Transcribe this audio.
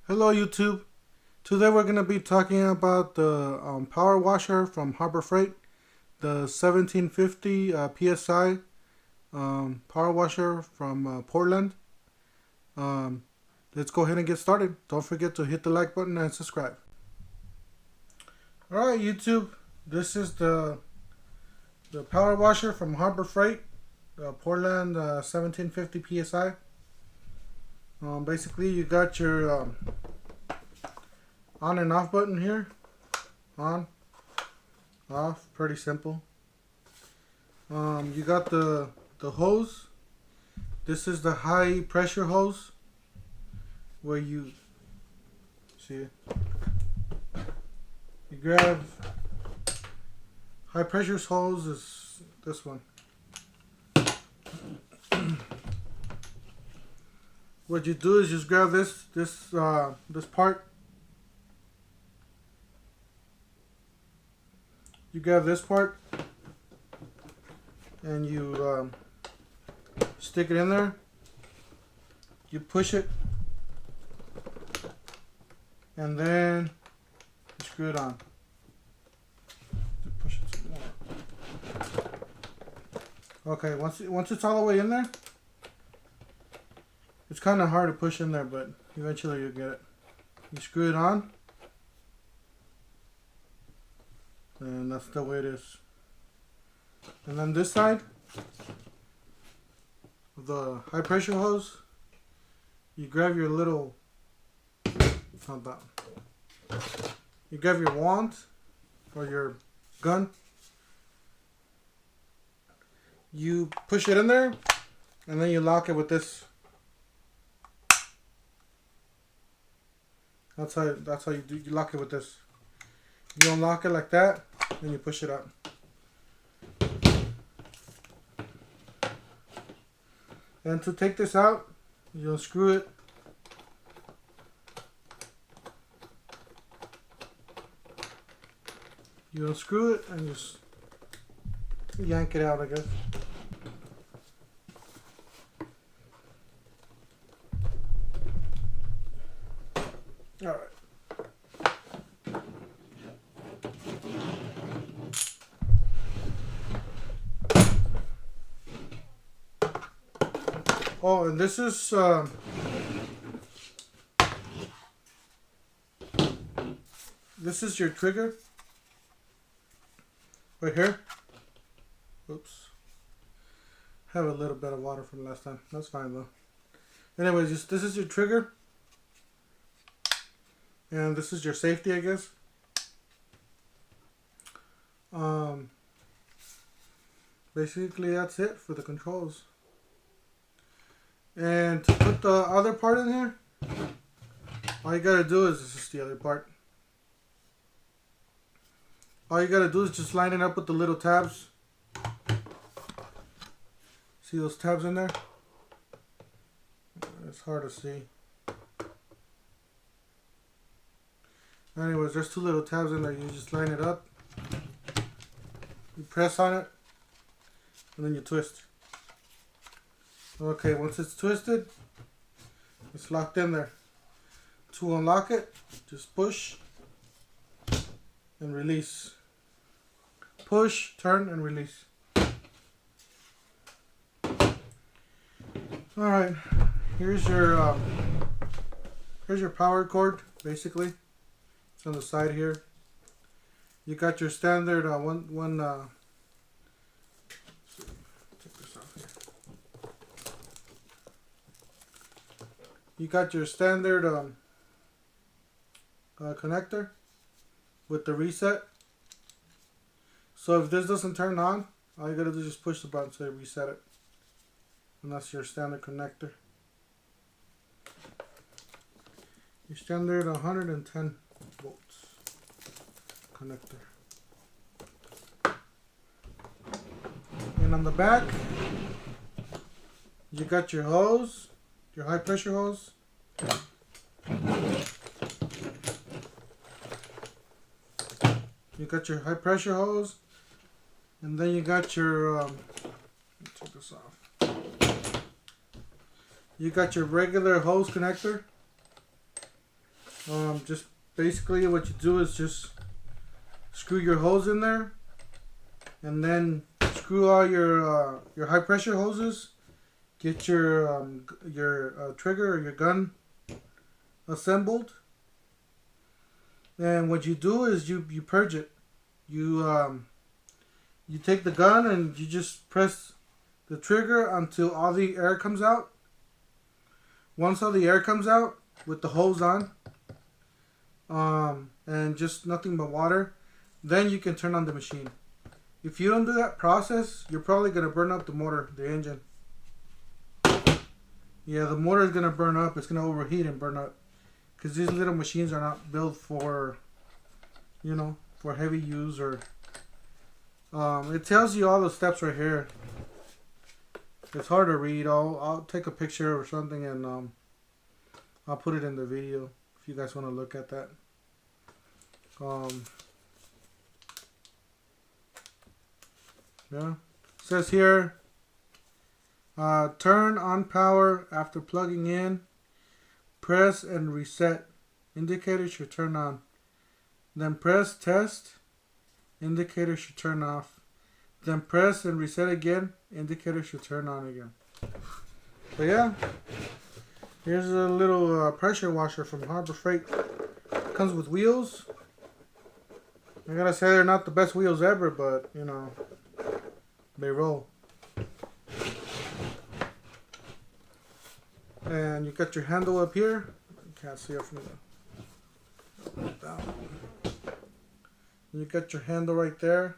Hello YouTube. Today we're going to be talking about the power washer from Harbor Freight, the 1750 PSI power washer from Portland. Let's go ahead and get started. Don't forget to hit the like button and subscribe. Alright YouTube, this is the power washer from Harbor Freight, Portland 1750 PSI. Basically you got your on and off button here. On, off, pretty simple. You got the hose. This is the high pressure hose where you see it. You grab high pressure hose is this one. What you do is just grab this part. You grab this part and you stick it in there. You push it and then you screw it on. Push it some more. Okay, once it's all the way in there, it's kind of hard to push in there, but eventually you'll get it. You screw it on. And that's the way it is. And then this side of the high pressure hose, you grab your little, not that, you grab your wand or your gun, you push it in there, and then you lock it with this. That's how you do. You lock it with this. You unlock it like that, and you push it up. And to take this out, you unscrew it. You unscrew it and just yank it out, I guess. All right. Oh, and this is your trigger right here. Oops, have a little bit of water from last time. That's fine though. Anyways, this is your trigger, and this is your safety, I guess. Basically that's it for the controls. And to put the other part in here, all you gotta do is, this is the other part. All you gotta do is just line it up with the little tabs. See those tabs in there? It's hard to see. Anyways, there's two little tabs in there. You just line it up. You press on it, and then you twist. Okay, once it's twisted, it's locked in there. To unlock it, just push and release. Push, turn, and release. Alright, here's your power cord, basically. It's on the side here. You got your standard you got your standard connector with the reset. So if this doesn't turn on, all you gotta do is just push the button so it reset it. And that's your standard connector. Your standard 110 volts connector. And on the back, you got your hose. Your high pressure hose. You got your high pressure hose, and then you got your take this off. You got your regular hose connector, Just basically what you do is just screw your hose in there, and then screw all your high pressure hoses. Get your trigger or your gun assembled, and what you do is you purge it. You take the gun and you just press the trigger until all the air comes out. Once all the air comes out with the hose on, and just nothing but water, then you can turn on the machine. If you don't do that process, you're probably gonna burn up the motor, the engine. Yeah, the motor is gonna burn up. It's gonna overheat and burn up, because these little machines are not built for, you know, for heavy use. Or it tells you all the steps right here. It's hard to read. I'll take a picture or something, and I'll put it in the video if you guys want to look at that. Yeah, it says here, turn on power after plugging in. Press and reset. Indicator should turn on. Then press test. Indicator should turn off. Then press and reset again. Indicator should turn on again. But yeah, here's a little pressure washer from Harbor Freight. Comes with wheels. I gotta say, they're not the best wheels ever, but you know, they roll. And you got your handle up here. You can't see it from the down. You got your handle right there.